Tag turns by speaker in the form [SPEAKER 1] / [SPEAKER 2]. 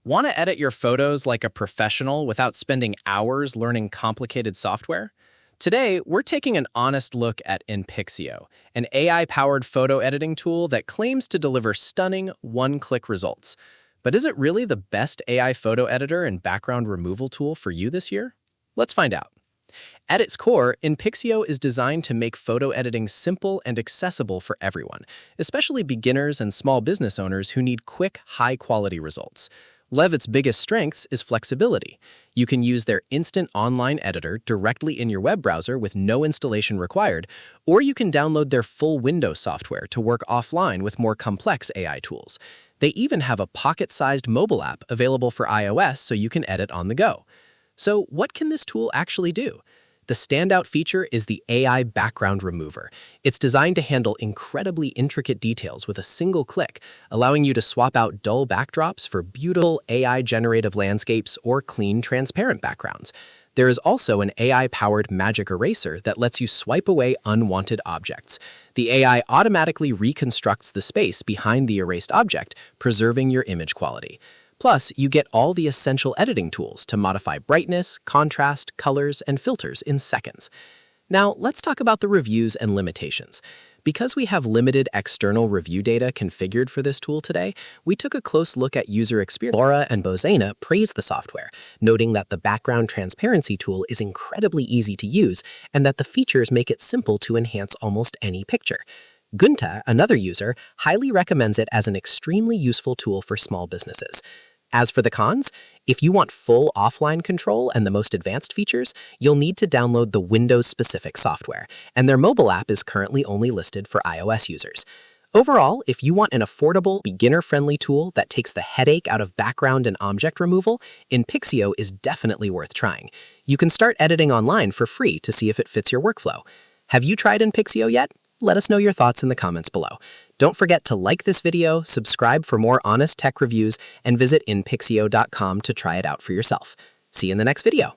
[SPEAKER 1] Want to edit your photos like a professional without spending hours learning complicated software? Today, we're taking an honest look at inPixio, an AI-powered photo editing tool that claims to deliver stunning one-click results. But is it really the best AI photo editor and background removal tool for you this year? Let's find out. At its core, inPixio is designed to make photo editing simple and accessible for everyone, especially beginners and small business owners who need quick, high-quality results. Levitt's biggest strengths is flexibility. You can use their instant online editor directly in your web browser with no installation required, or you can download their full Windows software to work offline with more complex AI tools. They even have a pocket-sized mobile app available for iOS so you can edit on the go. So what can this tool actually do? The standout feature is the AI background remover. It's designed to handle incredibly intricate details with a single click, allowing you to swap out dull backdrops for beautiful AI-generative landscapes or clean, transparent backgrounds. There is also an AI-powered magic eraser that lets you swipe away unwanted objects. The AI automatically reconstructs the space behind the erased object, preserving your image quality. Plus, you get all the essential editing tools to modify brightness, contrast, colors, and filters in seconds. Now, let's talk about the reviews and limitations. Because we have limited external review data configured for this tool today, we took a close look at user experience. Laura and Bozena praised the software, noting that the background transparency tool is incredibly easy to use and that the features make it simple to enhance almost any picture. Gunta, another user, highly recommends it as an extremely useful tool for small businesses. As for the cons, if you want full offline control and the most advanced features, you'll need to download the Windows-specific software, and their mobile app is currently only listed for iOS users. Overall, if you want an affordable, beginner-friendly tool that takes the headache out of background and object removal, inPixio is definitely worth trying. You can start editing online for free to see if it fits your workflow. Have you tried inPixio yet? Let us know your thoughts in the comments below. Don't forget to like this video, subscribe for more honest tech reviews, and visit inPixio.com to try it out for yourself. See you in the next video.